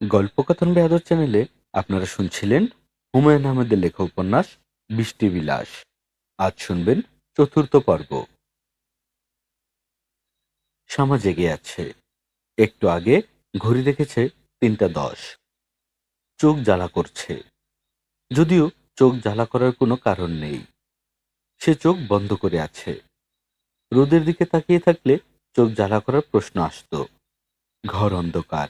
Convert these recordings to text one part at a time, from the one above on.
গল্পকথন বেহাদর চ্যানেলে আপনারা শুনছিলেন হুমায়ুন আহমেদের লেখা উপন্যাস বৃষ্টি বিলাস। আজ শুনবেন চতুর্থ পর্ব। শ্যামা জেগে আছে। একটু আগে ঘড়ি দেখেছে ৩টা ১০। চোখ জ্বালা করছে, যদিও চোখ জ্বালা করার কোনো কারণ নেই। সে চোখ বন্ধ করে আছে। রোদের দিকে তাকিয়ে থাকলে চোখ জ্বালা করার প্রশ্ন আসতো। ঘর অন্ধকার।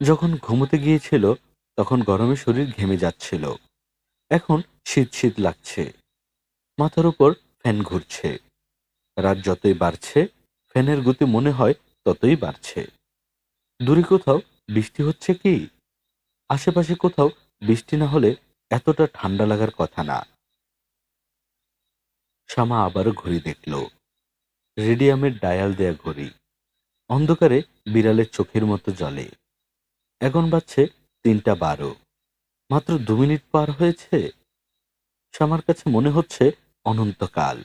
যখন ঘুমোতে গিয়েছিল তখন গরমে শরীর ঘেমে যাচ্ছিল। এখন শীত শীত লাগছে। মাথার উপর ফ্যান ঘুরছে। রাত যতই বাড়ছে ফ্যানের গতি মনে হয় ততই বাড়ছে। দূরে কোথাও বৃষ্টি হচ্ছে কি? আশেপাশে কোথাও বৃষ্টি না হলে এতটা ঠান্ডা লাগার কথা না। শ্যামা আবারও ঘড়ি দেখল। রেডিয়ামের ডায়াল দেয়া ঘড়ি। অন্ধকারে বিড়ালের চোখের মতো জ্বলে। এখন বাজছে ৩টা ১২। মাত্র ২ মিনিট পার হয়েছে। শ্যামার কাছে মনে হচ্ছে অনন্তকাল।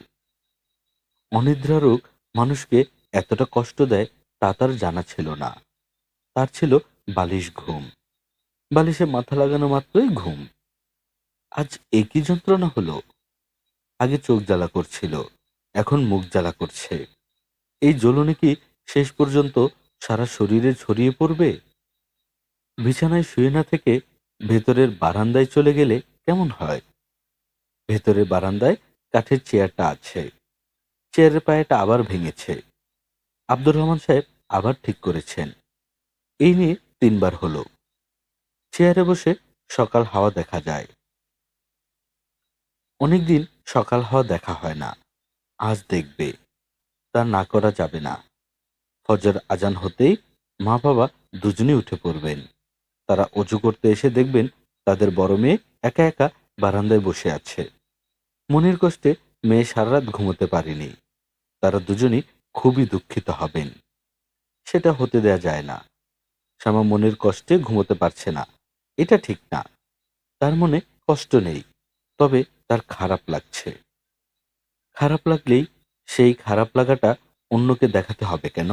অনিদ্রা রোগ মানুষকে এতটা কষ্ট দেয় তা তার জানা ছিল না। তার ছিল বালিশ ঘুম। বালিশে মাথা লাগানো মাত্রই ঘুম। আজ একই যন্ত্রণা হলো। আগে চোখ জ্বালা করছিল, এখন মুখ জ্বালা করছে। এই জ্বলনে কি শেষ পর্যন্ত সারা শরীরে ছড়িয়ে পড়বে? বিছানায় শুয়ে না থেকে ভেতরের বারান্দায় চলে গেলে কেমন হয়? ভেতরের বারান্দায় কাঠের চেয়ারটা আছে। চেয়ারের পায়াটা আবার ভেঙেছে। আব্দুর রহমান সাহেব আবার ঠিক করেছেন। এই নিয়ে ৩ বার হলো। চেয়ারে বসে সকাল হাওয়া দেখা যায়। অনেকদিন সকাল হাওয়া দেখা হয় না। আজ দেখবে। তা না করা যাবে না। ফজর আজান হতেই মা বাবা দুজনেই উঠে পড়বেন। তারা অজু করতে এসে দেখবেন তাদের বড় মেয়ে একা একা বারান্দায় বসে আছে। মনের কষ্টে মেয়ে সারা রাত ঘুমোতে পারেনি। তারা দুজনই খুবই দুঃখিত হবেন। সেটা হতে দেয়া যায় না। শ্যামা মনের কষ্টে ঘুমোতে পারছে না, এটা ঠিক না। তার মনে কষ্ট নেই, তবে তার খারাপ লাগছে। খারাপ লাগলেই সেই খারাপ লাগাটা অন্যকে দেখাতে হবে কেন?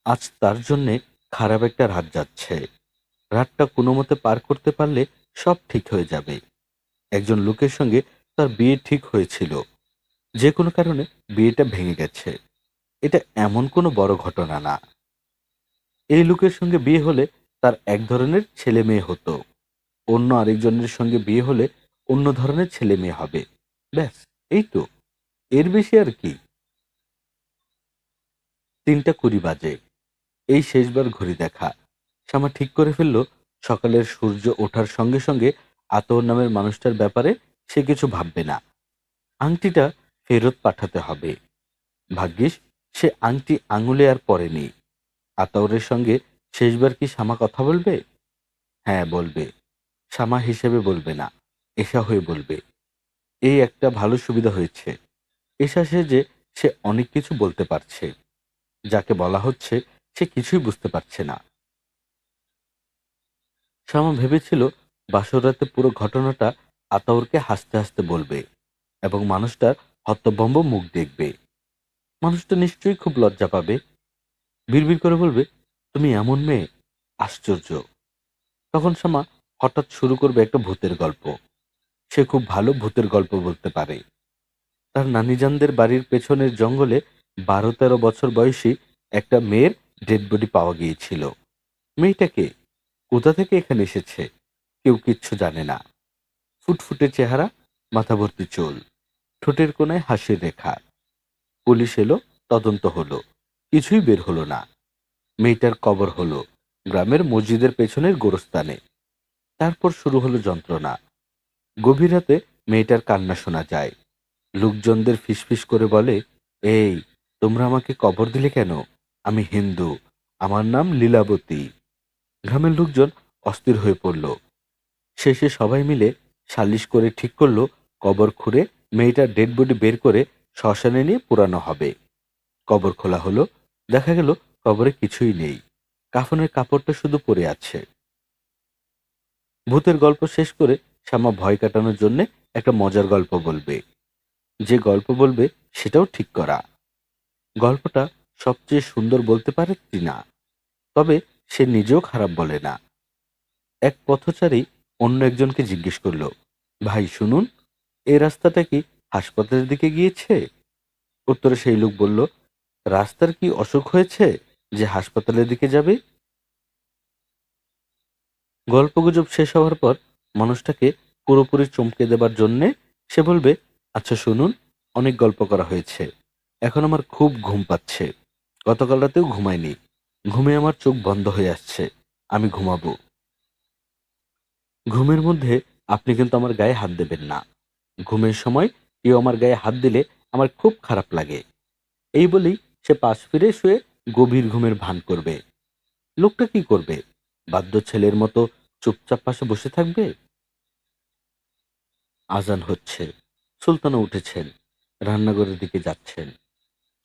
আজ তার জন্যে খারাপ একটা রাত যাচ্ছে। রাতটা কোনো মতে পার করতে পারলে সব ঠিক হয়ে যাবে। একজন লোকের সঙ্গে তার বিয়ে ঠিক হয়েছিল। যে কোনো কারণে বিয়েটা ভেঙে গেছে। এটা এমন কোনো বড় ঘটনা না। এই লোকের সঙ্গে বিয়ে হলে তার এক ধরনের ছেলে মেয়ে হতো। অন্য আরেকজনের সঙ্গে বিয়ে হলে অন্য ধরনের ছেলে মেয়ে হবে। ব্যাস, এই তো। এর বেশি আর কি? ৩টা ২০ বাজে। এই শেষবার ঘড়ি দেখা। শ্যামা ঠিক করে ফেলল সকালের সূর্য ওঠার সঙ্গে সঙ্গে আতর নামের মানুষটার ব্যাপারে সে কিছু ভাববে না। আংটিটা ফেরত পাঠাতে হবে। ভাগ্যিস সে আংটি আঙুলে আর পরেনি। আতরের সঙ্গে শেষবার কি শ্যামা কথা বলবে? হ্যাঁ, বলবে। শ্যামা হিসেবে বলবে না, এসা হয়ে বলবে। এই একটা ভালো সুবিধা হয়েছে। এসা সেজে সে অনেক কিছু বলতে পারছে। যাকে বলা হচ্ছে সে কিছুই বুঝতে পারছে না। শ্যামা ভেবেছিল বাসর রাতে পুরো ঘটনাটা আতাউরকে হাসতে হাসতে বলবে এবং মানুষটার হতভম্ব মুখ দেখবে। মানুষটা নিশ্চয়ই খুব লজ্জা পাবে। বিড়বিড় করে বলবে, তুমি এমন মেয়ে, আশ্চর্য। তখন শ্যামা হঠাৎ শুরু করবে একটা ভূতের গল্প। সে খুব ভালো ভূতের গল্প বলতে পারে। তার নানিজানদের বাড়ির পেছনের জঙ্গলে ১২-১৩ বছর বয়সী একটা মেয়ের ডেড বডি পাওয়া গিয়েছিল। মেয়েটাকে কোথা থেকে এখানে এসেছে কেউ কিচ্ছু জানে না। ফুটফুটে চেহারা, মাথা ভর্তি চুল, ঠোঁটের কোনায় হাসির রেখা। পুলিশ এলো, তদন্ত হলো, কিছুই বের হলো না। মেয়েটার কবর হলো গ্রামের মসজিদের পেছনের গোরস্থানে। তারপর শুরু হলো যন্ত্রণা। গভীর রাতে মেয়েটার কান্না শোনা যায়। লোকজনদের ফিসফিস করে বলে, এই, তোমরা আমাকে কবর দিলে কেন? আমি হিন্দু, আমার নাম লীলাবতী। গ্রামের লোকজন অস্থির হয়ে পড়ল। শেষে সবাই মিলে সালিশ করে ঠিক করলো কবর খুঁড়ে মেয়েটার ডেড বডি বের করে শ্মশানে নিয়ে পোড়ানো হবে। কবর খোলা হলো। দেখা গেল কবরে কিছুই নেই। কাফনের কাপড়টা শুধু পড়ে আছে। ভূতের গল্প শেষ করে শ্যামা ভয় কাটানোর জন্য একটা মজার গল্প বলবে। যে গল্প বলবে সেটাও ঠিক করা। গল্পটা সবচেয়ে সুন্দর বলতে পারে টিনা, তবে সে নিজেও খারাপ বলে না। এক পথচারী অন্য একজনকে জিজ্ঞেস করলো, ভাই শুনুন, এই রাস্তাটা কি হাসপাতালের দিকে গিয়েছে? উত্তরে সেই লোক বলল, রাস্তার কি অসুখ হয়েছে যে হাসপাতালের দিকে যাবে? গল্পগুজব শেষ হওয়ার পর মানুষটাকে পুরোপুরি চমকে দেবার জন্যে সে বলবে, আচ্ছা শুনুন, অনেক গল্প করা হয়েছে, এখন আমার খুব ঘুম পাচ্ছে, গতকাল রাতেও ঘুমাইনি, ঘুমে আমার চোখ বন্ধ হয়ে আসছে, আমি ঘুমাবো। ঘুমের মধ্যে আপনি কিন্তু আমার গায়ে হাত দেবেন না। ঘুমের সময় কেউ আমার গায়ে হাত দিলে আমার খুব খারাপ লাগে। এই বলেই সে পাশ ফিরে শুয়ে গভীর ঘুমের ভান করবে। লোকটা কি করবে? বাধ্য ছেলের মতো চুপচাপ পাশে বসে থাকবে? আজান হচ্ছে, সুলতানা উঠেছেন, রান্নাঘরের দিকে যাচ্ছেন।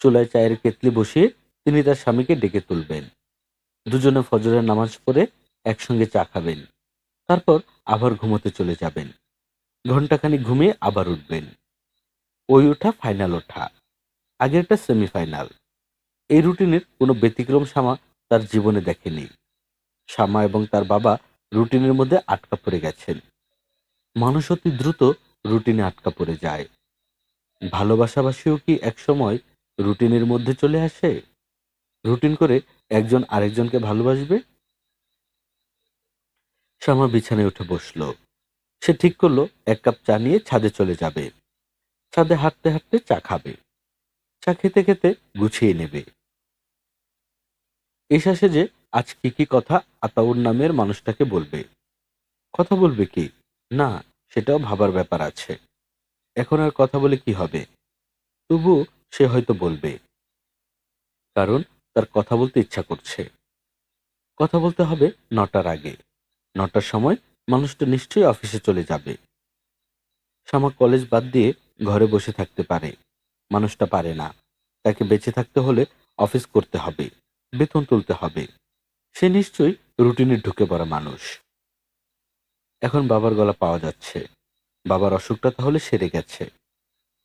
চুলায় চায়ের কেতলি বসিয়ে তিনি তার স্বামীকে ডেকে তুলবেন। দুজনে ফজরের নামাজ পড়ে একসঙ্গে চা খাবেন। তারপর আবার ঘুমোতে চলে যাবেন। ঘন্টাখানিক ঘুমিয়ে আবার উঠবেন। ওই ওঠা ফাইনাল ওঠা, আগেরটা সেমিফাইনাল। এই রুটিনের কোনো ব্যতিক্রম শামা তার জীবনে দেখেনি। শামা এবং তার বাবা রুটিনের মধ্যে আটকা পড়ে গেছেন। মানুষ অতি দ্রুত রুটিনে আটকা পড়ে যায়। ভালোবাসাবাসীও কি একসময় রুটিনের মধ্যে চলে আসে? রুটিন করে একজন আরেকজনকে ভালোবাসবে? শ্যামা বিছানায় উঠে বসলো। সে ঠিক করলো এক কাপ চা নিয়ে ছাদে চলে যাবে। ছাদে হাঁটতে হাঁটতে চা খাবে, চা খেতে খেতে গুছিয়ে নেবে। এ শেষে যে আজ কি কি কথা আতাউর নামের মানুষটাকে বলবে। কথা বলবে কি না, সেটাও ভাবার ব্যাপার আছে। এখন আর কথা বলে কি হবে? তবু সে হয়তো বলবে, কারণ তার কথা বলতে ইচ্ছা করছে। কথা বলতে হবে ৯টার আগে। ৯টার সময় মানুষটা নিশ্চয়ই অফিসে চলে যাবে। শামা কলেজ বাদ দিয়ে ঘরে বসে থাকতে পারে, মানুষটা পারে না। তাকে বেঁচে থাকতে হলে অফিস করতে হবে, বেতন তুলতে হবে। সে নিশ্চয়ই রুটিনে ঢুকে পড়া মানুষ। এখন বাবার গলা পাওয়া যাচ্ছে। বাবার অসুখটা তাহলে সেরে গেছে।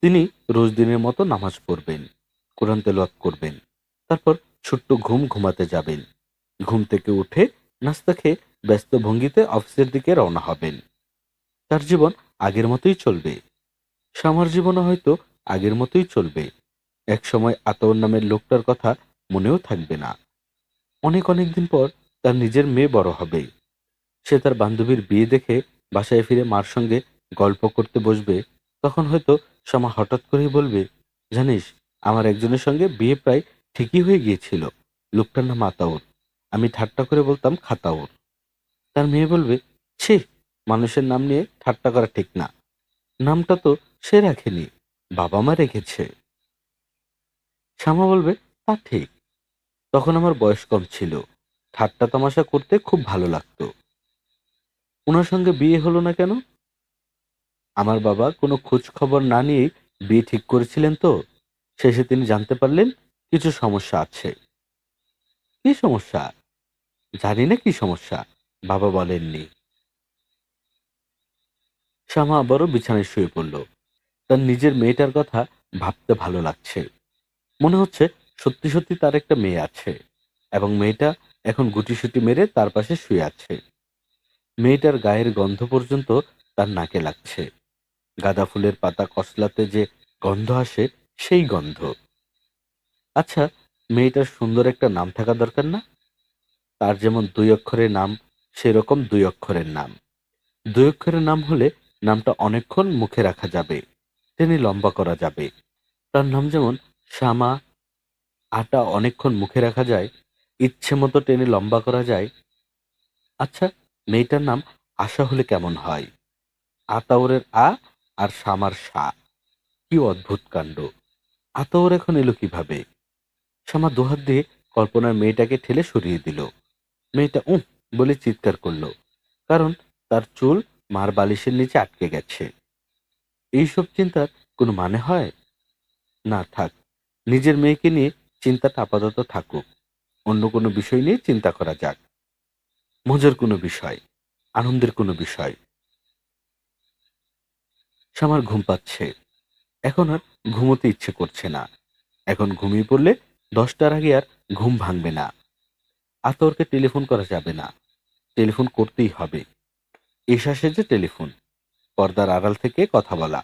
তিনি রোজ দিনের মতো নামাজ পড়বেন, কোরআন তেলাওয়াত করবেন, তারপর ছোট্ট ঘুম ঘুমাতে যাবেন। ঘুম থেকে উঠে নাস্তা খেয়ে ব্যস্ত ভঙ্গিতে অফিসের দিকে রওনা হবেন। তার জীবন আগের মতোই চলবে। শামার জীবনও হয়তো আগের মতোই চলবে। একসময় আতর নামের লোকটার কথা মনেও থাকবে না। অনেক অনেক দিন পর তার নিজের মেয়ে বড় হবে। সে তার বান্ধবীর বিয়ে দেখে বাসায় ফিরে মার সঙ্গে গল্প করতে বসবে। তখন হয়তো শামা হঠাৎ করেই বলবে, জানিস, আমার একজনের সঙ্গে বিয়ে প্রায় ঠিকই হয়ে গিয়েছিল। লোকটার নাম আতাউর। আমি ঠাট্টা করে বলতাম খাতাউর। তার মেয়ে বলবে, ছি, মানুষের নাম নিয়ে ঠাট্টা করা ঠিক না। নামটা তো সে রাখেনি, বাবা মা রেখেছে। শ্যামা বলবে, তা ঠিক। তখন আমার বয়স কম ছিল, ঠাট্টা তামাশা করতে খুব ভালো লাগতো। ওনার সঙ্গে বিয়ে হলো না কেন? আমার বাবা কোনো খোঁজ খবর না নিয়েই বিয়ে ঠিক করেছিলেন তো। শেষে তিনি জানতে পারলেন কিছু সমস্যা আছে। কি সমস্যা? জানি না কি সমস্যা, বাবা বলেননি। শ্যামা আবারও বিছানায় শুয়ে পড়ল। তার নিজের মেয়েটার কথা ভাবতে ভালো লাগছে। মনে হচ্ছে সত্যি সত্যি তার একটা মেয়ে আছে, এবং মেয়েটা এখন গুটিসুটি মেরে তার পাশে শুয়ে আছে। মেয়েটার গায়ের গন্ধ পর্যন্ত তার নাকে লাগছে। গাঁদা ফুলের পাতা কসলাতে যে গন্ধ আসে, সেই গন্ধ। আচ্ছা, মেয়েটার সুন্দর একটা নাম থাকা দরকার না? তার যেমন ২ অক্ষরের নাম, সেরকম ২ অক্ষরের নাম। ২ অক্ষরের নাম হলে নামটা অনেকক্ষণ মুখে রাখা যাবে, টেনে লম্বা করা যাবে। তার নাম যেমন শ্যামা, আটা অনেকক্ষণ মুখে রাখা যায়, ইচ্ছে মতো টেনে লম্বা করা যায়। আচ্ছা, মেয়েটার নাম আশা হলে কেমন হয়? আতাউরের আ আর শামার সা। কি অদ্ভুত কাণ্ড! আতাউর এখন এলো কিভাবে? শামা দুহাত দিয়ে কল্পনার মেয়েটাকে ঠেলে সরিয়ে দিল। মেয়েটা উহ বলে চিৎকার করলো, কারণ তার চুল মার বালিশের নিচে আটকে গেছে। এইসব চিন্তার কোনো মানে হয়? না, থাক। নিজের মেয়েকে নিয়ে চিন্তাটা আপাতত থাকুক। অন্য কোনো বিষয় নিয়ে চিন্তা করা যাক। মজার কোনো বিষয়, আনন্দের কোনো বিষয়। শামার ঘুম পাচ্ছে। এখন আর ঘুমোতে ইচ্ছে করছে না। এখন ঘুমিয়ে পড়লে ১০টার আগে আর ঘুম ভাঙবে না। আতরকে টেলিফোন করা যাবে না। টেলিফোন করতেই হবে। এশা সেজে টেলিফোন, পর্দার আড়াল থেকে কথা বলা।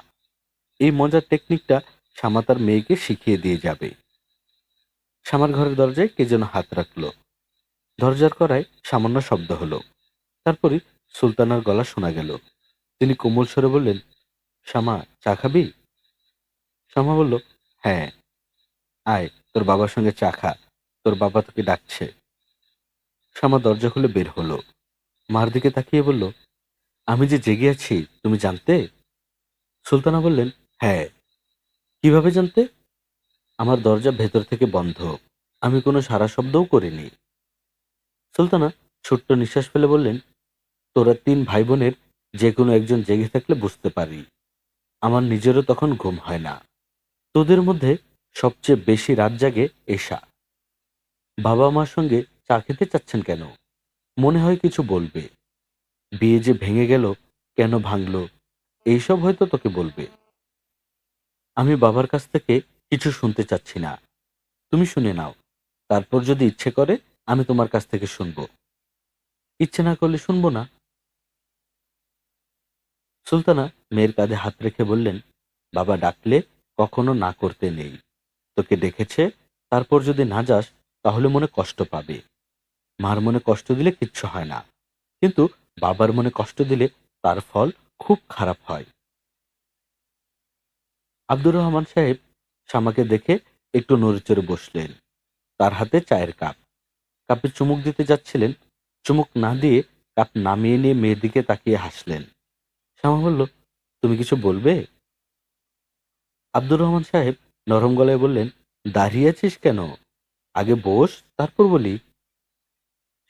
এই মজার টেকনিকটা শামা তার মেয়েকে শিখিয়ে দিয়ে যাবে। শামার ঘরের দরজায় কে যেন হাত রাখলো। দরজার কড়ায় সামান্য শব্দ হলো। তারপরই সুলতানার গলা শোনা গেল। তিনি কোমল স্বরে বললেন, শামা, চা খাবি? শামা বলল, হ্যাঁ, আয়, তোর বাবার সঙ্গে চা খা, তোর বাবা তোকে ডাকছে। শামা দরজা খুলে বের হলো। মার দিকে তাকিয়ে বলল, আমি যে জেগে আছি তুমি জানতে? সুলতানা বললেন, হ্যাঁ। কিভাবে জানতে? আমার দরজা ভেতর থেকে বন্ধ, আমি কোনো সারা শব্দও করিনি। সুলতানা ছোট্ট নিঃশ্বাস ফেলে বললেন, তোরা তিন ভাই বোনের যে কোনো একজন জেগে থাকলে বুঝতে পারি। আমার নিজেরও তখন ঘুম হয় না। তোদের মধ্যে সবচেয়ে বেশি রাত জাগে এশা। বাবা মার সঙ্গে চা খেতে চাচ্ছেন কেন? মনে হয় কিছু বলবে। বিয়ে যে ভেঙে গেল, কেন ভাঙলো, এইসব হয়তো তোকে বলবে। আমি বাবার কাছ থেকে কিছু শুনতে চাচ্ছি না, তুমি শুনে নাও। তারপর যদি ইচ্ছে করে আমি তোমার কাছ থেকে শুনবো, ইচ্ছে না করলে শুনবো না। সুলতানা মেয়ের কাঁধে হাত রেখে বললেন, বাবা ডাকলে কখনো না করতে নেই। তোকে ডেকেছে, তারপর যদি না যাস তাহলে মনে কষ্ট পাবে। মার মনে কষ্ট দিলে কিচ্ছু হয় না, কিন্তু বাবার মনে কষ্ট দিলে তার ফল খুব খারাপ হয়। আব্দুর রহমান সাহেব শামাকে দেখে একটু নড়েচড়ে বসলেন। তার হাতে চায়ের কাপ। কাপে চুমুক দিতে যাচ্ছিলেন, চুমুক না দিয়ে কাপ নামিয়ে নিয়ে মেয়ের দিকে তাকিয়ে হাসলেন। শ্যামা বলল, তুমি কিছু বলবে? আব্দুর রহমান সাহেব নরম গলায় বললেন, দাঁড়িয়ে আছিস কেন? আগে বস, তারপর বলি।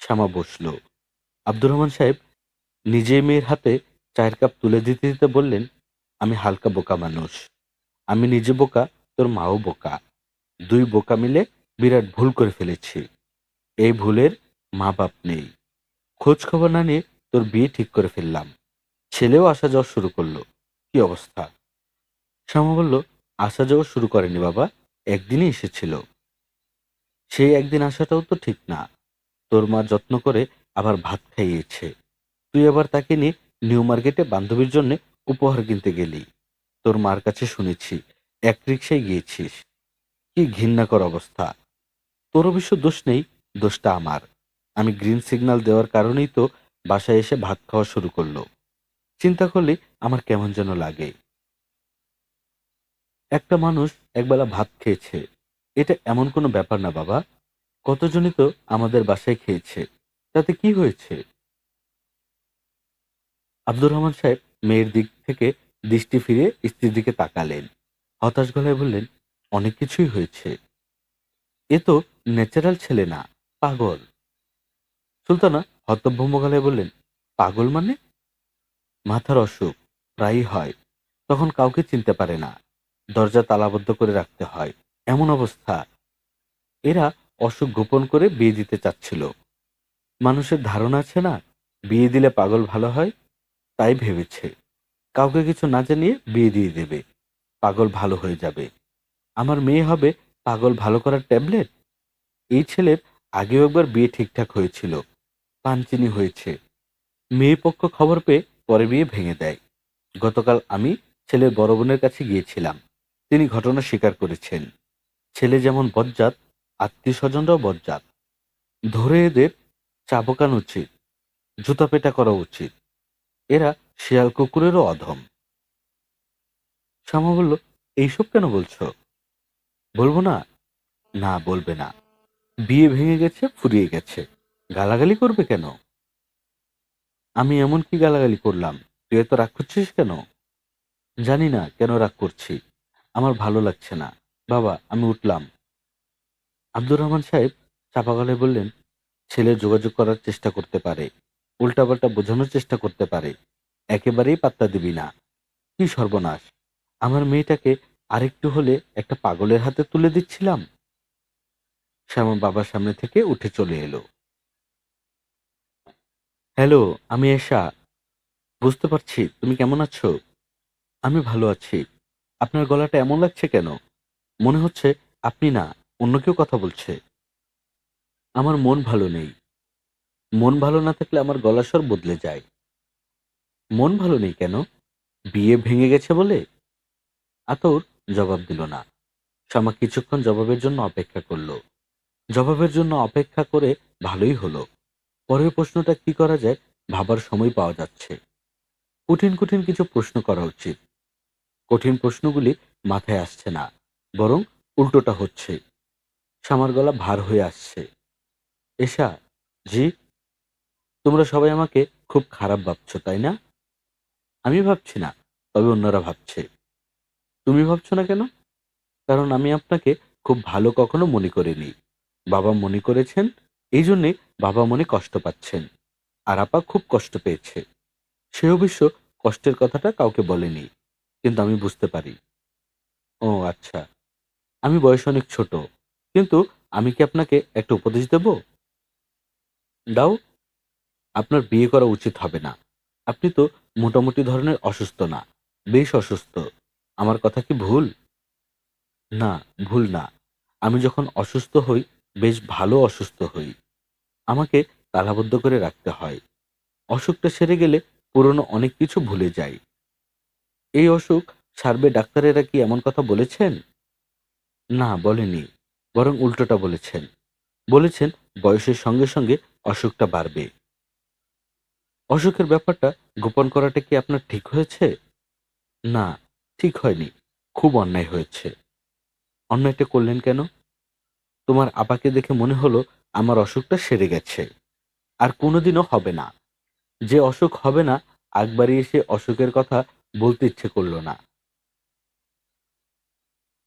শ্যামা বসল। আব্দুর রহমান সাহেব নিজেই মেয়ের হাতে চায়ের কাপ তুলে দিতে দিতে বললেন, আমি হালকা বোকা মানুষ। আমি নিজে বোকা, তোর মাও বোকা। দুই বোকা মিলে বিরাট ভুল করে ফেলেছি। এই ভুলের মা বাপ নেই। খোঁজ খবর না নিয়ে তোর বিয়ে ঠিক করে ফেললাম। ছেলেও আসা যাওয়া শুরু করলো। কি অবস্থা? শ্যামা বলল, আসা যাওয়া শুরু করেনি বাবা, একদিনই এসেছিল। সেই একদিন আসাটাও তো ঠিক না। তোর মা যত্ন করে আবার ভাত খাইয়েছে। তুই আবার তাকে নিয়ে নিউ মার্কেটে বান্ধবীর জন্য উপহার কিনতে গেলি। তোর মার কাছে শুনেছি এক রিক্সায় গিয়েছিস। কি ঘৃণাকর অবস্থা। তোর অবশ্য দোষ নেই, দোষটা আমার। আমি গ্রিন সিগন্যাল দেওয়ার কারণেই তো বাসায় এসে ভাত খাওয়া শুরু করলো। চিন্তা করলে আমার কেমন যেন লাগে। একটা মানুষ একবেলা ভাত খেয়েছে, এটা এমন কোনো ব্যাপার না বাবা। কতজনই তো আমাদের বাসায় খেয়েছে, তাতে কি হয়েছে? আব্দুর রহমান সাহেব মেয়ের দিক থেকে দৃষ্টি ফিরিয়ে স্ত্রীর দিকে তাকালেন। হতাশ গলায় বললেন, অনেক কিছুই হয়েছে। এ তো ন্যাচারাল ছেলে না, পাগল। সুলতানা হতভম্ব গলায় বললেন, পাগল মানে? মাথার অসুখ, প্রায়ই হয়। তখন কাউকে চিনতে পারে না, দরজা তালাবদ্ধ করে রাখতে হয়, এমন অবস্থা। এরা অসুখ গোপন করে বিয়ে দিতে চাচ্ছিল। মানুষের ধারণা আছে না, বিয়ে দিলে পাগল ভালো হয়, তাই ভেবেছে কাউকে কিছু না জানিয়ে বিয়ে দিয়ে দেবে, পাগল ভালো হয়ে যাবে। আমার মেয়ে হবে পাগল ভালো করার ট্যাবলেট। এই ছেলের আগেও একবার বিয়ে ঠিকঠাক হয়েছিল, পানচিনি হয়েছে। মেয়ে পক্ষ খবর পেয়ে পরে বিয়ে ভেঙে দেয়। গতকাল আমি ছেলের বড় বোনের কাছে গিয়েছিলাম, তিনি ঘটনা স্বীকার করেছেন। ছেলে যেমন বজ্জাত, আত্মীয় স্বজনরাও বজ্জাত। ধরে এদের চাবকানো উচিত, জুতা পেটা করা উচিত। এরা শিয়াল কুকুরেরও অধম। শ্যামা বলল, এইসব কেন বলছো? বলবো না? না, বলবে না। বিয়ে ভেঙে গেছে, ফুরিয়ে গেছে, গালাগালি করবে কেন? আমি এমন কি গালাগালি করলাম? তুই এত রাগ করছিস কেন? জানি না কেন রাগ করছি, আমার ভালো লাগছে না। বাবা, আমি উঠলাম। আব্দুর রহমান সাহেব চাপা গলায় বললেন, ছেলে যোগাযোগ করার চেষ্টা করতে পারে, উল্টাপাল্টা বোঝানোর চেষ্টা করতে পারে, একেবারেই পাত্তা দিবি না। কি সর্বনাশ! আমার মেয়েটাকে আরেকটু হলে একটা পাগলের হাতে তুলে দিচ্ছিলাম। শ্যামা বাবার সামনে থেকে উঠে চলে এলো। হ্যালো, আমি এশা। বুঝতে পারছি তুমি কেমন আছো। আমি ভালো আছি। আপনার গলাটা এমন লাগছে কেন? মনে হচ্ছে আপনি না, অন্য কেউ কথা বলছে। আমার মন ভালো নেই। মন ভালো না থাকলে আমার গলার স্বর বদলে যায়। মন ভালো নেই কেন? বিয়ে ভেঙে গেছে বলে? আতর জবাব দিল না। শামা কিছুক্ষণ জবাবের জন্য অপেক্ষা করল। জবাবের জন্য অপেক্ষা করে ভালোই হলো। পরের প্রশ্নটা কি করা যায় ভাবার সময় পাওয়া যাচ্ছে। কঠিন কঠিন কিছু প্রশ্ন করা উচিত। কঠিন প্রশ্নগুলি মাথায় আসছে না, বরং উল্টোটা হচ্ছে। শামার গলা ভার হয়ে আসছে। এশা, জি? তোমরা সবাই আমাকে খুব খারাপ ভাবছো, তাই না? আমি ভাবছি না, তবে অন্যরা ভাবছে। তুমি ভাবছো না কেন? কারণ আমি আপনাকে খুব ভালো কখনো মনে করিনি। বাবা মনে করেছেন, এই জন্যে বাবা মনে কষ্ট পাচ্ছেন। আর আপা খুব কষ্ট পেয়েছে। সে অবশ্য কষ্টের কথাটা কাউকে বলেনি, কিন্তু আমি বুঝতে পারি। ও আচ্ছা, আমি বয়স অনেক ছোট, কিন্তু আমি কি আপনাকে একটা উপদেশ দেব? দাও। আপনার বিয়ে করা উচিত হবে না। আপনি তো মোটামুটি ধরনের অসুস্থ না, বেশ অসুস্থ। আমার কথা কি ভুল? না, ভুল না। আমি যখন অসুস্থ হই, বেশ ভালো অসুস্থ হই। আমাকে তালাবদ্ধ করে রাখতে হয়। অসুখটা সেরে গেলে পুরনো অনেক কিছু ভুলে যাই। এই অসুখ সারবে ডাক্তারেরা কি এমন কথা বলেছেন? না, বলেনি। বরং উল্টোটা বলেছেন। বলেছেন বয়সের সঙ্গে সঙ্গে অসুখটা বাড়বে। অসুখের ব্যাপারটা গোপন করাটা কি আপনার ঠিক হয়েছে? না, ঠিক হয়নি। খুব অন্যায় হয়েছে। অন্যায়টা করলেন কেন? তোমার আপাকে দেখে মনে হলো আমার অসুখটা সেরে গেছে। আর কোনোদিনও হবে না। যে অসুখ হবে না, আগ বাড়িয়ে সে অসুখের কথা বলতে ইচ্ছে করল না।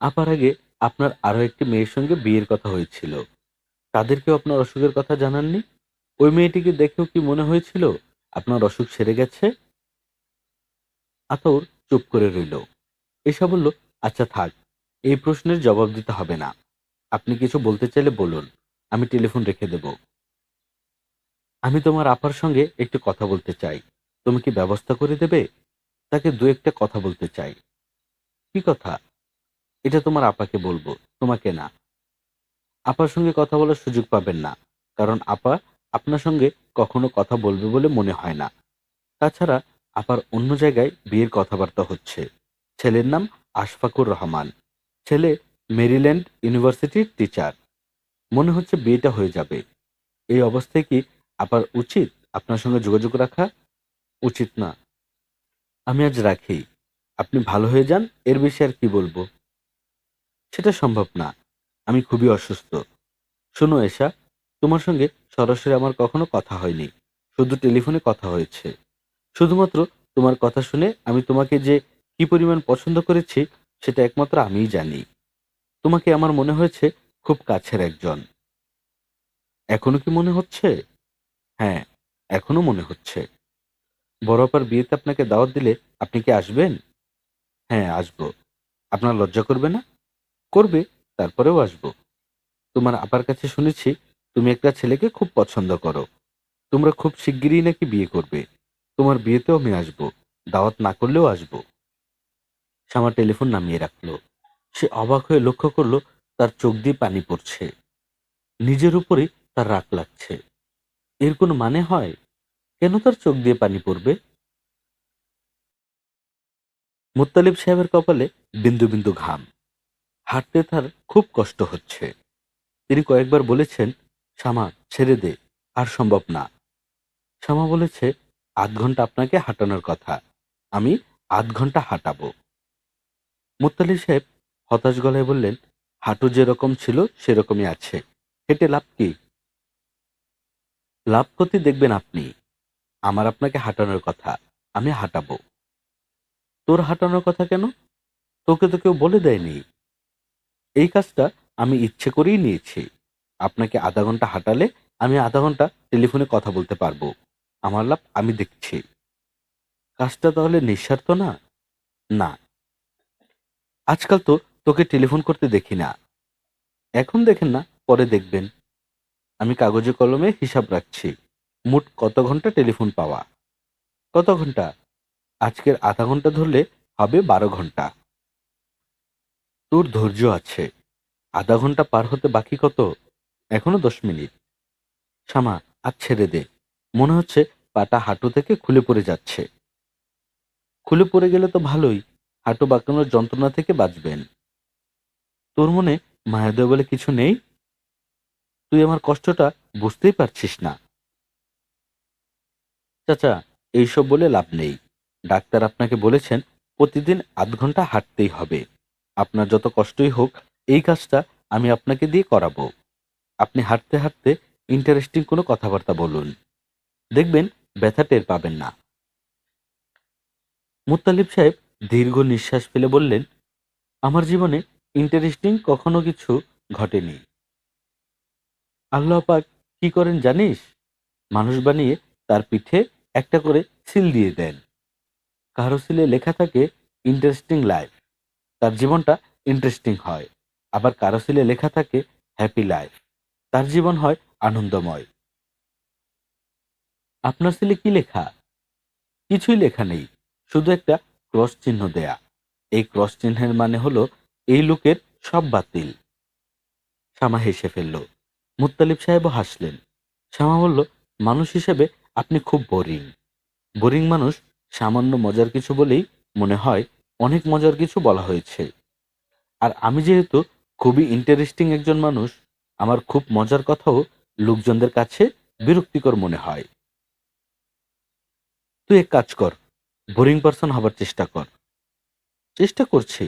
আপার আগে আপনার আরো একটি মেয়ের সঙ্গে বিয়ের কথা হয়েছিল। তাদেরকেও আপনার অসুখের কথা জানাননি? ওই মেয়েটিকে দেখেও কি মনে হয়েছিল আপনার অসুখ সেরে গেছে? আতর চুপ করে রইল। এসা বলল, আচ্ছা থাক, এই প্রশ্নের জবাব দিতে হবে না। আপনি কিছু বলতে চাইলে বলুন, আমি টেলিফোন রেখে দেব। আমি তোমার আপার সঙ্গে একটু কথা বলতে চাই। তুমি কি ব্যবস্থা করে দেবে? তাকে দু একটা কথা বলতে চাই। কি কথা? এটা তোমার আপাকে বলবো, তোমাকে না। আপার সঙ্গে কথা বলার সুযোগ পাবেন না, কারণ আপা আপনার সঙ্গে কখনো কথা বলবে বলে মনে হয় না। তাছাড়া আপার অন্য জায়গায় বিয়ের কথাবার্তা হচ্ছে। ছেলের নাম আশফাকুর রহমান। ছেলে মেরিল্যান্ড ইউনিভার্সিটির টিচার। মনে হচ্ছে বিয়েটা হয়ে যাবে। এই অবস্থায় কি আপার উচিত আপনার সঙ্গে যোগাযোগ রাখা? উচিত না। আমি আজ রাখি। আপনি ভালো হয়ে যান, এর বেশি আর কি বলবো? সেটা সম্ভব না। আমি খুবই অসুস্থ। শোনো এশা, তোমার সঙ্গে সরাসরি আমার কখনো কথা হয়নি। শুধু টেলিফোনে কথা হয়েছে। শুধুমাত্র তোমার কথা শুনে আমি তোমাকে যে কি পরিমাণ পছন্দ করেছি, সেটা একমাত্র আমিই জানি। তোমাকে আমার মনে হয়েছে খুব কাছের একজন। এখনো কি মনে হচ্ছে? হ্যাঁ, এখনো মনে হচ্ছে। বড় আপার বিয়েতে আপনাকে দাওয়াত দিলে আপনি কি আসবেন? হ্যাঁ, আসবো। আপনার লজ্জা করবে না? করবে, তারপরেও আসবো। তোমার আপার কাছে শুনেছি তুমি একটা ছেলেকে খুব পছন্দ করো। তোমরা খুব শিগগিরই নাকি বিয়ে করবে। তোমার বিয়েতেও আমি আসবো। দাওয়াত না করলেও আসবো। শ্যামা টেলিফোন নামিয়ে রাখলো। সে অবাক হয়ে লক্ষ্য করলো তার চোখ দিয়ে পানি পড়ছে। নিজের উপরেই তার রাগ লাগছে। এর কোনো মানে হয়? কেন তার চোখ দিয়ে পানি পড়বে? মুত্তালিব সাহেবের কপালে বিন্দু বিন্দু ঘাম। হাঁটতে তার খুব কষ্ট হচ্ছে। তিনি কয়েকবার বলেছেন, শামা ছেড়ে দে, আর সম্ভব না। শামা বলেছে, ৮ ঘন্টা আপনাকে হাঁটানোর কথা, আমি ৮ ঘন্টা হাঁটাবো। মুত্তালিব সাহেব হতাশ গলায় বললেন, হাঁটু যেরকম ছিল সেরকমই আছে, হেঁটে লাভ কি? লাভ ক্ষতি দেখবেন আপনি। আমার আপনাকে হাঁটানোর কথা, আমি হাঁটাবো। তোর হাঁটানোর কথা কেন? তোকে তো কেউ বলে দেয়নি। এই কাজটা আমি ইচ্ছে করেই নিয়েছি। আপনাকে ০.৫ ঘন্টা হাঁটালে আমি ০.৫ ঘন্টা টেলিফোনে কথা বলতে পারবো। আমার লাভ আমি দেখছি। কাজটা তাহলে নিঃস্বার্থ না? না। আজকাল তো তোকে টেলিফোন করতে দেখি না। এখন দেখেন না, পরে দেখবেন। আমি কাগজে কলমে হিসাব রাখছি। মোট কত ঘন্টা টেলিফোন পাওয়া। কত ঘন্টা? আজকের ০.৫ ঘন্টা ধরলে হবে ১২ ঘন্টা। তোর ধৈর্য আছে। ০.৫ ঘন্টা পার হতে বাকি কত? এখনো ১০ মিনিট। শামা, আজ ছেড়ে দে। মনে হচ্ছে পাটা হাঁটু থেকে খুলে পড়ে যাচ্ছে। খুলে পড়ে গেলে তো ভালোই, হাঁটু বাঁকানোর যন্ত্রণা থেকে বাঁচবেন। তোর মনে মায়াদয় বলে কিছু নেই? তুই আমার কষ্টটা বুঝতেই পারছিস না। চাচা, এইসব বলে লাভ নেই। ডাক্তার আপনাকে বলেছেন প্রতিদিন ০.৫ ঘন্টা হাঁটতেই হবে। আপনার যত কষ্টই হোক, এই কাজটা আমি আপনাকে দিয়ে করাবো। আপনি হাঁটতে হাঁটতে ইন্টারেস্টিং কোনো কথাবার্তা বলুন, দেখবেন ব্যথা টের পাবেন না। মুত্তালিব সাহেব দীর্ঘ নিঃশ্বাস ফেলে বললেন, আমার জীবনে ইন্টারেস্টিং কখনো কিছু ঘটেনি। আল্লাহ পাক কি করেন জানিস? মানুষ বানিয়ে তার পিঠে একটা করে সিল দিয়ে দেন। কারো সিলে লেখা থাকে ইন্টারেস্টিং লাইফ, তার জীবনটা ইন্টারেস্টিং হয়। আবার কারো সিলে লেখা থাকে হ্যাপি লাইফ, তার জীবন হয় আনন্দময়। আপনার সিলে কি লেখা? কিছুই লেখা নেই, শুধু একটা ক্রস চিহ্ন দেয়া। এই ক্রস চিহ্নের মানে হলো এই লোকের সব বাতিল। শামা হেসে ফেলল। মুত্তালিব সাহেবও হাসলেন। শামা বলল, মানুষ হিসেবে আপনি খুব বোরিং। বোরিং মানুষ সামান্য মজার কিছু বলেই মনে হয় অনেক মজার কিছু বলা হয়েছে। আর আমি যেহেতু খুবই ইন্টারেস্টিং একজন মানুষ, আমার খুব মজার কথাও লোকজনদের কাছে বিরক্তিকর মনে হয়। তুই এক কাজ কর, বোরিং পারসন হবার চেষ্টা কর। চেষ্টা করছি।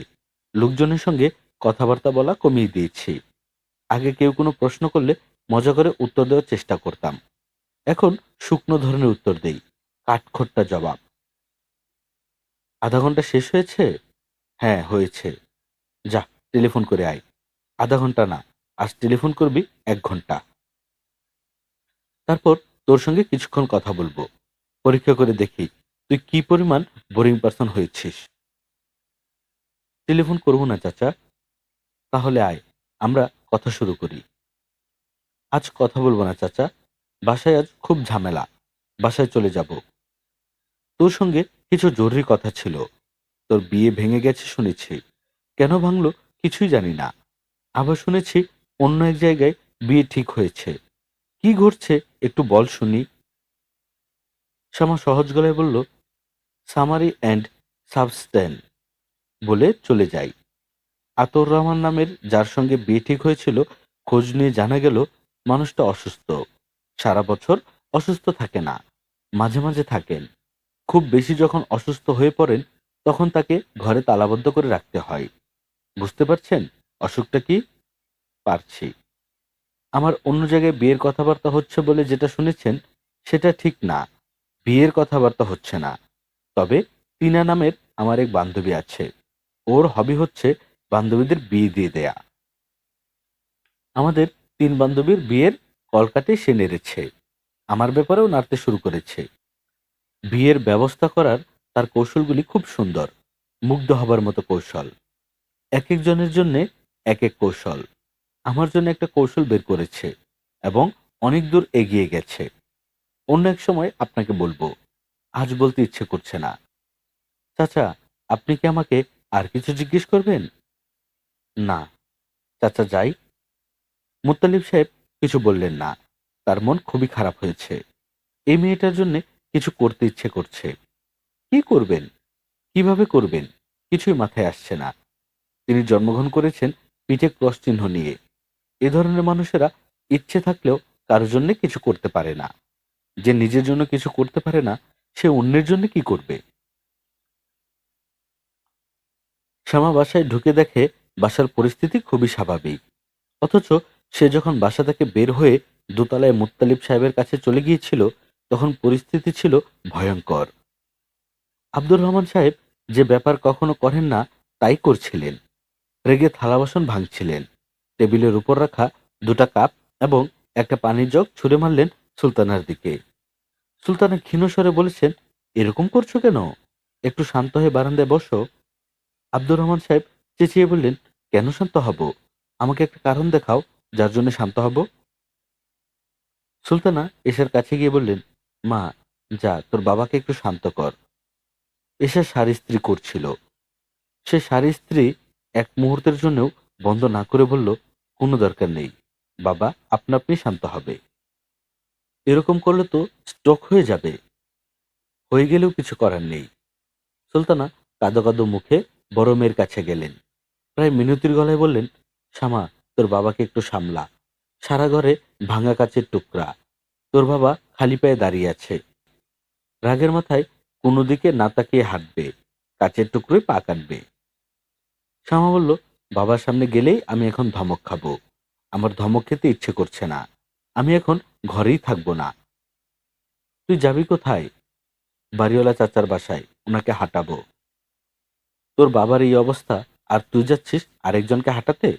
লোকজনের সঙ্গে কথাবার্তা বলা কমিয়ে দিয়েছি। আগে কেউ কোনো প্রশ্ন করলে মজা করে উত্তর দেওয়ার চেষ্টা করতাম। এখন শুকনো ধরনের উত্তর দেই, কাঠখোট্টা জবাব। ০.৫ ঘন্টা শেষ হয়েছে? হ্যাঁ হয়েছে। যা, টেলিফোন করে আয়। ০.৫ ঘন্টা না, আজ টেলিফোন করবি ১ ঘন্টা। তারপর তোর সঙ্গে কিছুক্ষণ কথা বলবো। পরীক্ষা করে দেখি তুই কি পরিমাণ বোরিং পারসন হয়েছিস। টেলিফোন করবো না চাচা। তাহলে আয়, আমরা কথা শুরু করি। আজ কথা বলবো না চাচা, বাসায় আজ খুব ঝামেলা। বাসায় চলে যাব। তোর সঙ্গে কিছু জরুরি কথা ছিল। তোর বিয়ে ভেঙে গেছে শুনেছি। কেন ভাঙলো কিছুই জানি না। আবার শুনেছি অন্য এক জায়গায় বিয়ে ঠিক হয়েছে। কি ঘটছে একটু বল শুনি। শ্যামা সহজ গলায় বলল, সামারি অ্যান্ড সাবস্ট্যান্স বলে চলে যাই। আতর রহমান নামের যার সঙ্গে বিয়ে ঠিক হয়েছিল, খোঁজ নিয়ে জানা গেল মানুষটা অসুস্থ। সারা বছর অসুস্থ থাকে না, মাঝে মাঝে থাকেন। খুব বেশি যখন অসুস্থ হয়ে পড়েন, তখন তাকে ঘরে তালাবদ্ধ করে রাখতে হয়। বুঝতে পারছেন অসুখটা কি? পারছি। আমার অন্য জায়গায় বিয়ের কথাবার্তা হচ্ছে বলে যেটা শুনেছেন, সেটা ঠিক না। বিয়ের কথাবার্তা হচ্ছে না। তবে টিনা নামের আমার এক বান্ধবী আছে। ওর হবি হচ্ছে বান্ধবীদের বিয়ে দিয়ে দেয়া। আমাদের ৩ বান্ধবীর বিয়ের কলকাঠি সে নেড়েছে। আমার ব্যাপারেও নাড়তে শুরু করেছে। বিয়ের ব্যবস্থা করার তার কৌশলগুলি খুব সুন্দর, মুগ্ধ হবার মতো কৌশল। একেক জনের জন্যে একেক কৌশল। আমার জন্য একটা কৌশল বের করেছে এবং অনেক দূর এগিয়ে গেছে। অন্য এক সময় আপনাকে বলবো, আজ বলতে ইচ্ছে করছে না। চাচা, আপনি কি আমাকে আর কিছু জিজ্ঞেস করবেন? না। চাচা যাই। মুত্তালিব সাহেব কিছু বললেন না। তার মন খুবই খারাপ হয়েছে। এই মেয়েটার জন্য কিছু করতে ইচ্ছে করছে। কি করবেন, কিভাবে করবেন, কিছুই মাথায় আসছে না। তিনি জন্মগ্রহণ করেছেন পিঠে ক্রস চিহ্ন নিয়ে। এ ধরনের মানুষেরা ইচ্ছে থাকলেও কারোর জন্য কিছু করতে পারে না। যে নিজের জন্য কিছু করতে পারে না, সে অন্যের জন্য কি করবে? শ্যামা বাসায় ঢুকে দেখে বাসার পরিস্থিতি খুবই স্বাভাবিক। অথচ সে যখন বাসা থেকে বের হয়ে দোতলায় মুত্তালিব সাহেবের কাছে চলে গিয়েছিল, তখন পরিস্থিতি ছিল ভয়ঙ্কর। আব্দুর রহমান সাহেব যে ব্যাপার কখনো করেন না, তাই করছিলেন। রেগে থালা বাসন ভাঙছিলেন। টেবিলের উপর রাখা ২টা কাপ এবং একটা পানির জগ ছুঁড়ে মারলেন সুলতানার দিকে। সুলতানা ক্ষীণ স্বরে বলেছেন, এরকম করছো কেন? একটু শান্ত হয়ে বারান্দায় বসো। আব্দুর রহমান সাহেব চেঁচিয়ে বললেন, কেন শান্ত হব? আমাকে একটা কারণ দেখাও যার জন্য শান্ত হব। সুলতানা এশার কাছে গিয়ে বললেন, মা, যা তোর বাবাকে একটু শান্ত কর। এশা শাড়ি ইস্ত্রি করছিল। সে শাড়ি ইস্ত্রি এক মুহূর্তের জন্যও বন্ধ না করে বলল, কোনো দরকার নেই, বাবা আপনা আপনি শান্ত হবে। এরকম করলে তো স্ট্রোক হয়ে যাবে। হয়ে গেলেও কিছু করার নেই। সুলতানা কাঁদো কাঁদো মুখে বড় মেয়ের কাছে গেলেন। প্রায় মিনতির গলায় বললেন, শ্যামা, তোর বাবাকে একটু সামলা। সারা ঘরে ভাঙা কাচের টুকরা। তোর বাবা খালি পায়ে দাঁড়িয়ে আছে। রাগের মাথায় কোনো দিকে না তাকিয়ে হাঁটবে, কাচের টুকরোয় পা কাটবে। শ্যামা বলল, বাবার সামনে গেলেই আমি এখন ধমক খাবো। আমার ধমক খেতে ইচ্ছে করছে না। আমি এখন ঘরেই থাকবো না। তুই যাবি কোথায়? বাড়িওয়ালা চাচার বাসায়, ওনাকে হাঁটাবো। তোর বাবার এই অবস্থা, আর তুই যাচ্ছিস আরেকজনকে হাঁটাতে?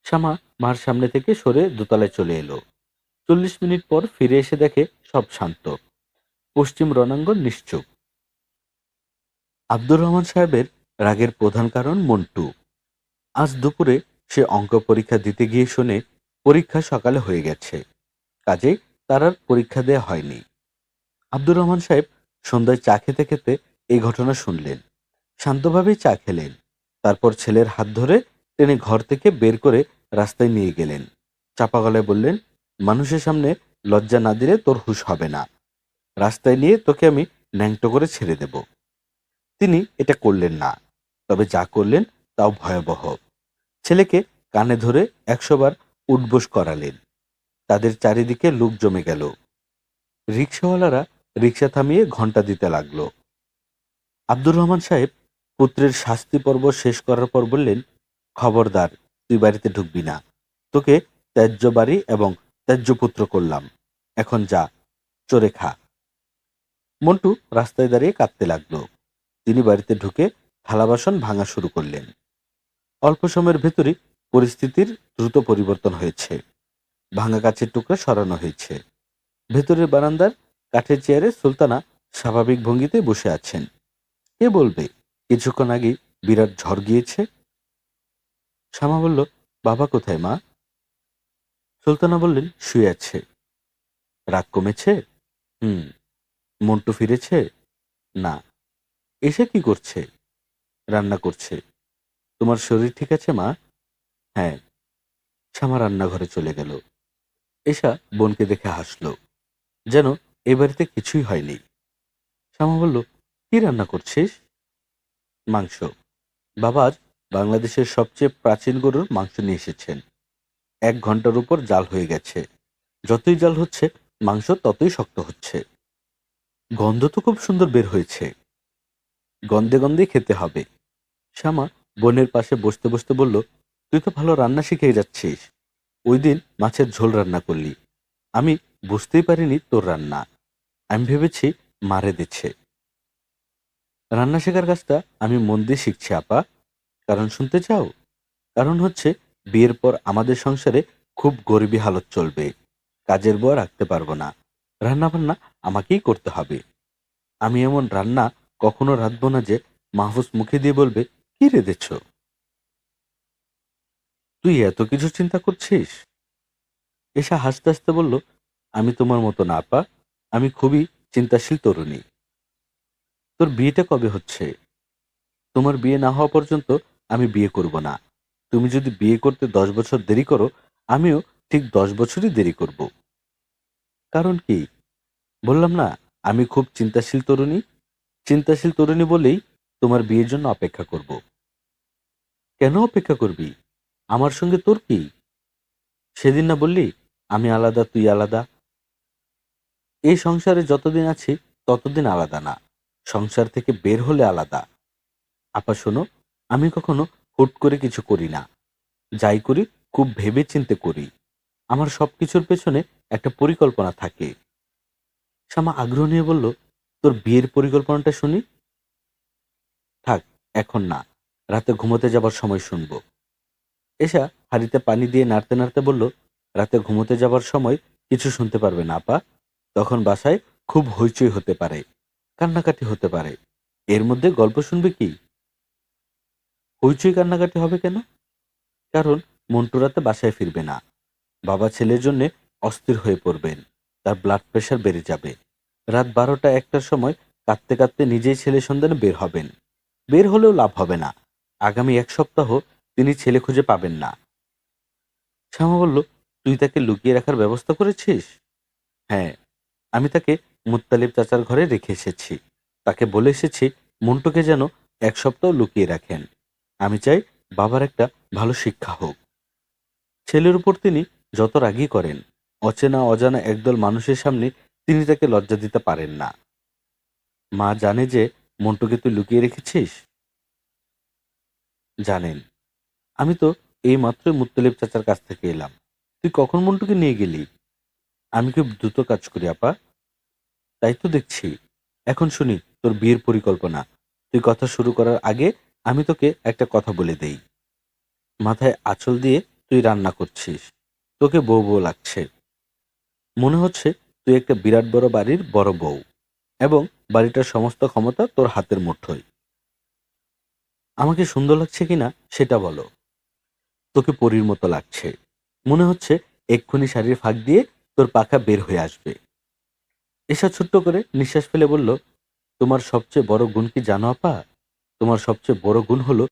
শ্যামা মার সামনে থেকে সরে দোতলায় চলে এলো। 40 মিনিট পর ফিরে এসে দেখে সব শান্ত। পশ্চিম রণাঙ্গন নিশ্চুপ। আব্দুর রহমান সাহেবের রাগের প্রধান কারণ মন্টু। আজ দুপুরে সে অঙ্ক পরীক্ষা দিতে গিয়ে শুনে পরীক্ষা সকালে হয়ে গেছে, কাজেই তার আর পরীক্ষা দেয়া হয়নি। আব্দুর রহমান সাহেব সন্ধ্যায় চা খেতে খেতে এই ঘটনা শুনলেন। শান্তভাবেই চা খেলেন। তারপর ছেলের হাত ধরে টেনে ঘর থেকে বের করে রাস্তায় নিয়ে গেলেন। চাপা গলায় বললেন, মানুষের সামনে লজ্জা না দিলে তোর হুঁশ হবে না। রাস্তায় নিয়ে তোকে আমি ন্যাংটো করে ছেড়ে দেব। তিনি এটা করলেন না, তবে যা করলেন তাও ভয়াবহ। ছেলেকে কানে ধরে 100 বার উঠবোস করালেন। তাদের চারিদিকে লোক জমে গেল। রিকশাওয়ালারা রিকশা থামিয়ে ঘন্টা দিতে লাগলো। আব্দুর রহমান সাহেব পুত্রের শাস্তি পর্ব শেষ করার পর বললেন, খবরদার, তুই বাড়িতে ঢুকবি না। তোকে ত্যায্য বাড়ি এবং ত্যায্য পুত্র করলাম। এখন যা, চড়ে খা। মন্টু রাস্তায় দাঁড়িয়ে কাঁদতে লাগলো। তিনি বাড়িতে ঢুকে থালা বাসন ভাঙা শুরু করলেন। অল্প সময়ের ভেতরই পরিস্থিতির দ্রুত পরিবর্তন হয়েছে। ভাঙা কাচের টুকরা সরানো হয়েছে। ভেতরের বারান্দার কাঠের চেয়ারে সুলতানা স্বাভাবিক ভঙ্গিতে বসে আছেন। কে বলবে কিছুক্ষণ আগে বিরাট ঝড় গিয়েছে? শ্যামা বলল, বাবা কোথায় মা? সুলতানা বললেন, শুয়ে আছে। রাগ কমেছে? হুম। মন্টু ফিরেছে? না। এসে কি করছে? রান্না করছে। তোমার শরীর ঠিক আছে মা? হ্যাঁ। শ্যামা রান্নাঘরে চলে গেল। এসা বোনকে দেখে হাসল, যেন এ বাড়িতে কিছুই হয়নি। শ্যামা বলল, কি রান্না করছিস? মাংস। বাবা আজ বাংলাদেশের সবচেয়ে প্রাচীন গরুর মাংস নিয়ে এসেছেন। 1 ঘন্টার উপর জাল হয়ে গেছে। যতই জাল হচ্ছে মাংস ততই শক্ত হচ্ছে। গন্ধ তো খুব সুন্দর বের হয়েছে। গন্ধে গন্ধে খেতে হবে। শ্যামা বোনের পাশে বসতে বসতে বলল, তুই তো ভালো রান্না শিখে যাচ্ছিস। ওই দিন মাছের ঝোল রান্না করলি। আমি বুঝতেই পারিনি তোর রান্না। আমি ভেবেছি মারে দিচ্ছে। রান্না শেখার কাজটা আমি মন দিয়ে শিখছি আপা। কারণ শুনতে চাও? কারণ হচ্ছে, বিয়ের পর আমাদের সংসারে খুব গরিবী হালত চলবে। কাজের বউ রাখতে পারবো না। রান্না বান্না আমাকেই করতে হবে। আমি এমন রান্না কখনো রাঁধবো না যে মাহফুজ মুখে দিয়ে বলবে, কি রেঁধেছ? তুই এত কিছু চিন্তা করছিস? এসা হাসতে হাসতে বলল, আমি তোমার মতো না আপা। আমি খুবই চিন্তাশীল তরুণী। তোর বিয়েটা কবে হচ্ছে? তোমার বিয়ে না হওয়া পর্যন্ত আমি বিয়ে করব না। তুমি যদি বিয়ে করতে 10 বছর দেরি করো, আমিও ঠিক 10 বছরই দেরি করব। কারণ কি? বললাম না, আমি খুব চিন্তাশীল তরুণী। চিন্তাশীল তরুণী বলেই তোমার বিয়ের জন্য অপেক্ষা করব। কেন অপেক্ষা করবি? আমার সঙ্গে তোর কি? সেদিন না বললি, আমি আলাদা তুই আলাদা? এই সংসারে যতদিন আছি ততদিন আলাদা না। সংসার থেকে বের হলে আলাদা। আপা শোনো, আমি কখনো হুট করে কিছু করি না। যাই করি খুব ভেবে চিন্তে করি। আমার সবকিছুর পেছনে একটা পরিকল্পনা থাকে। শ্যামা আগ্রহ নিয়ে বলল, তোর বিয়ের পরিকল্পনাটা শুনি। থাক, এখন না। রাতে ঘুমোতে যাবার সময় শুনবো। এসা হাঁড়িতে পানি দিয়ে নাড়তে নাড়তে বলল, রাতে ঘুমোতে যাবার সময় কিছু শুনতে পারবে না আপা। তখন বাসায় খুব হইচই হতে পারে, কান্নাকাটি হতে পারে। এর মধ্যে গল্প শুনবে কি? হইচই কান্নাকাটি হবে কেন? কারণ মন্টু রাতে বাসায় ফিরবে না। বাবা ছেলের জন্য অস্থির হয়ে পড়বেন। তার ব্লাড প্রেশার বেড়ে যাবে। রাত 12টা-1টার সময় কাঁদতে কাঁদতে নিজেই ছেলে সন্ধানে বের হবেন। বের হলেও লাভ হবে না। আগামী 1 সপ্তাহ তিনি ছেলে খুঁজে পাবেন না। শ্যামা বলল, তুই তাকে লুকিয়ে রাখার ব্যবস্থা করেছিস? হ্যাঁ, আমি তাকে মুত্তালিব চাচার ঘরে রেখে এসেছি। তাকে বলে এসেছি মন্টুকে যেন ১ সপ্তাহ লুকিয়ে রাখেন। আমি চাই বাবার একটা ভালো শিক্ষা হোক। ছেলের উপর তিনি যত রাগই করেন, অচেনা অজানা একদল মানুষের সামনে তিনি তাকে লজ্জা দিতে পারেন না। মা জানে যে মন্টুকে তুই লুকিয়ে রেখেছিস? জানেন। আমি তো এইমাত্রই মুত্তালিব চাচার কাছ থেকে এলাম। তুই কখন মন্টুকে নিয়ে গেলি? আমি খুব দ্রুত কাজ করি আপা। তাই তো দেখছি। এখন শুনি তোর বিয়ের পরিকল্পনা। তুই কথা শুরু করার আগে আমি তোকে একটা কথা বলে দেই। মাথায় আঁচল দিয়ে তুই রান্না করছিস। তোকে বউ বউ লাগছে। মনে হচ্ছে তুই একটা বিরাট বড় বাড়ির বড় বউ এবং বাড়িটার সমস্ত ক্ষমতা তোর হাতের মুঠোয়। আমাকে সুন্দর লাগছে কিনা সেটা বলো। তোকে পরীর মতো লাগছে। মনে হচ্ছে এক্ষুনি শাড়ির ফাঁক দিয়ে তোর পাখা বের হয়ে আসবে। এসা ছোট্ট করে নিঃশ্বাস ফেলে বলল, তোমার সবচেয়ে বড় গুণ কি জানো আপা? তোমার সবচেয়ে বড় গুণ হলো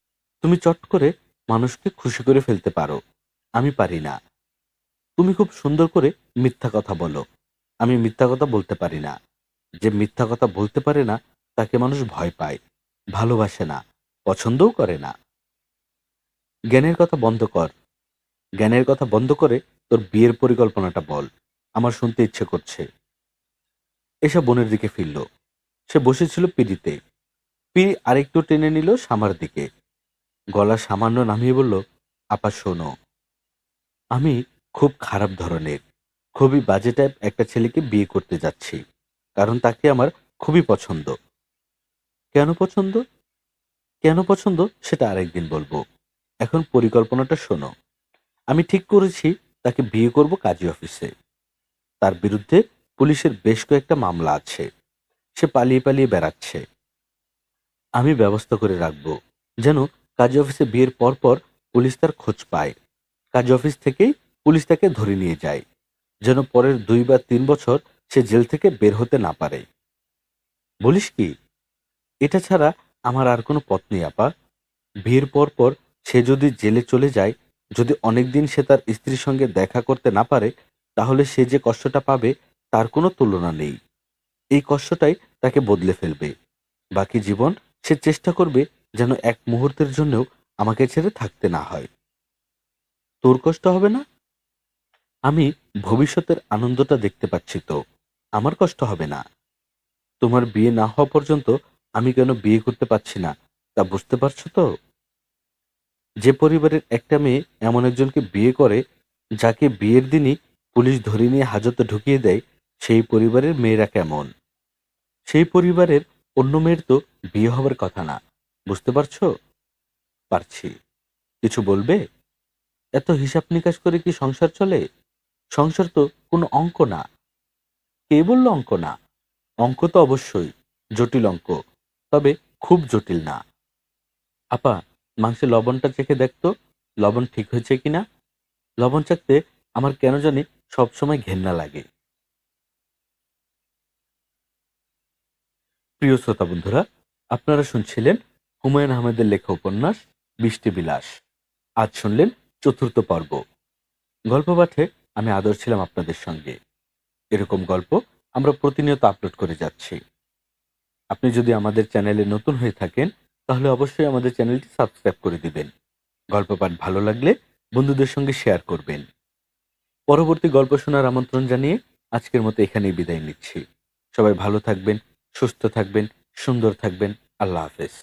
তুমি চট করে মানুষকে খুশি করে ফেলতে পারো। আমি পারি না। তুমি খুব সুন্দর করে মিথ্যা কথা বলো। আমি মিথ্যা কথা বলতে পারি না। যে মিথ্যা কথা বলতে পারে না তাকে মানুষ ভয় পায়, ভালোবাসে না, পছন্দও করে না। জ্ঞানের কথা বন্ধ কর। জ্ঞানের কথা বন্ধ করে তোর বিয়ের পরিকল্পনাটা বল। আমার শুনতে ইচ্ছে করছে। এসব বোনের দিকে ফিরল। সে বসেছিল পিঁড়িতে। পিঁড়ি আরেকটু টেনে নিল সামার দিকে। গলা সামান্য নামিয়ে বলল, আপা শোনো, আমি খুব খারাপ ধরনের, খুবই বাজে টাইপ একটা ছেলেকে বিয়ে করতে যাচ্ছি। কারণ তাকে আমার খুবই পছন্দ। কেন পছন্দ? কেন পছন্দ সেটা আরেকদিন বলবো। এখন পরিকল্পনাটা শোনো। আমি ঠিক করেছি তাকে বিয়ে করব কাজী অফিসে। তার বিরুদ্ধে পুলিশের বেশ কয়েকটা মামলা আছে। সে পালিয়ে পালিয়ে বেড়াচ্ছে। আমি ব্যবস্থা করে রাখবো যেন কাজী অফিসে বিয়ের পর পর পুলিশ তার খোঁজ পায়। কাজী অফিস থেকেই পুলিশ তাকে ধরে নিয়ে যায়, যেন পরের ২ বা ৩ বছর সে জেল থেকে বের হতে না পারে। বলিস কি? এটা ছাড়া আমার আর কোনো পথ নেই আপা। বিয়ের পর পর সে যদি জেলে চলে যায়, যদি অনেকদিন সে তার স্ত্রীর সঙ্গে দেখা করতে না পারে, তাহলে সে যে কষ্টটা পাবে তার কোনো তুলনা নেই। এই কষ্টটাই তাকে বদলে ফেলবে। বাকি জীবন সে চেষ্টা করবে যেন এক মুহূর্তের জন্যও আমাকে ছেড়ে থাকতে না হয়। তোর কষ্ট হবে না? আমি ভবিষ্যতের আনন্দটা দেখতে পাচ্ছি তো। আমার কষ্ট হবে না। তোমার বিয়ে না হওয়া পর্যন্ত আমি কেন বিয়ে করতে পারছি না তা বুঝতে পারছো তো? যে পরিবারের একটা মেয়ে এমন একজনকে বিয়ে করে যাকে বিয়ের দিনই পুলিশ ধরে নিয়ে হাজতে ঢুকিয়ে দেয়, সেই পরিবারের মেয়েরা কেমন? সেই পরিবারের অন্য মেয়ের তো বিয়ে হবার কথা না। বুঝতে পারছো? পারছি। কিছু বলবে? এত হিসাব নিকাশ করে কি সংসার চলে? সংসার তো কোনো অঙ্ক না। কে বলল অঙ্ক না? অঙ্ক তো অবশ্যই জটিল অঙ্ক, তবে খুব জটিল না। আপা, মাংসে লবণটা চেখে দেখতো, লবণ ঠিক হয়েছে কিনা। লবণ চাখতে আমার কেন জানি সবসময় ঘেন্না লাগে। প্রিয় শ্রোতা বন্ধুরা, আপনারা শুনছিলেন হুমায়ুন আহমেদের লেখা উপন্যাস বৃষ্টি বিলাস। আজ শুনলেন ৪র্থ পর্ব। গল্প পাঠে আমি আদর ছিলাম আপনাদের সঙ্গে। এরকম গল্প আমরা প্রতিনিয়ত আপলোড করে যাচ্ছি। আপনি যদি আমাদের চ্যানেলে নতুন হয়ে থাকেন তাহলে অবশ্যই আমাদের চ্যানেলটি সাবস্ক্রাইব করে দিবেন। গল্প পাঠ ভালো লাগলে বন্ধুদের সঙ্গে শেয়ার করবেন। পরবর্তী গল্প শোনার আমন্ত্রণ জানিয়ে আজকের মতো এখানেই বিদায় নিচ্ছি। সবাই ভালো থাকবেন, সুস্থ থাকবেন, সুন্দর থাকবেন। আল্লাহ হাফেজ।